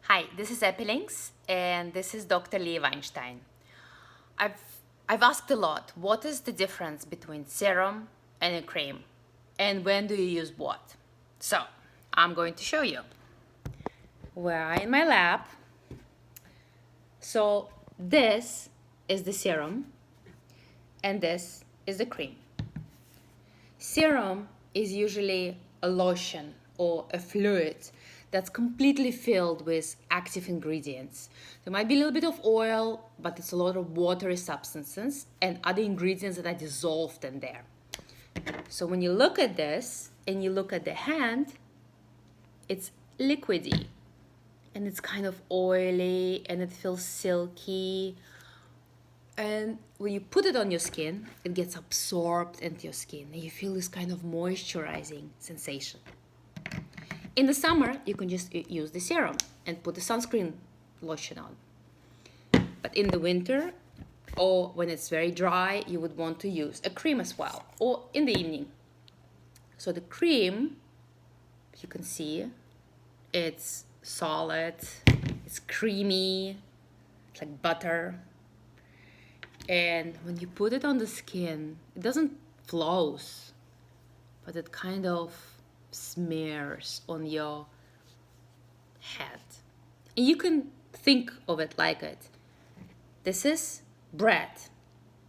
Hi, this is Epilinks, and this is Dr. Lee Weinstein. I've asked a lot, what is the difference between serum and a cream? And when do you use what? So, I'm going to show you. We're in my lab. So, this is the serum, and this is the cream. Serum is usually a lotion or a fluid that's completely filled with active ingredients. There might be a little bit of oil, but it's a lot of watery substances and other ingredients that are dissolved in there. So when you look at this and you look at the hand, it's liquidy and it's kind of oily and it feels silky. And when you put it on your skin, it gets absorbed into your skin and you feel this kind of moisturizing sensation. In the summer, you can just use the serum and put the sunscreen lotion on. But in the winter, or when it's very dry, you would want to use a cream as well, or in the evening. So the cream, you can see, it's solid, it's creamy, it's like butter. And when you put it on the skin, it doesn't flows, but it kind of smears on your head. And you can think of it like it. This is bread.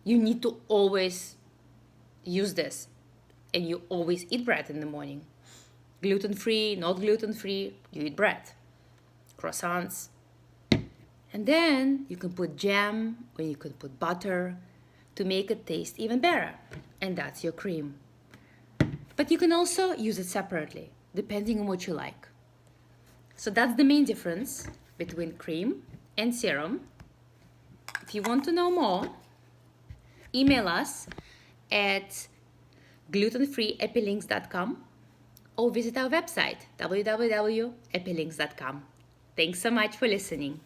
You need to always use this, and you always eat bread in the morning. Gluten-free, not gluten-free, you eat bread. Croissants. And then you can put jam or you can put butter to make it taste even better. And that's your cream. But you can also use it separately, depending on what you like. So that's the main difference between cream and serum. If you want to know more, email us at glutenfreeepilinks.com or visit our website, www.epilinks.com. Thanks so much for listening.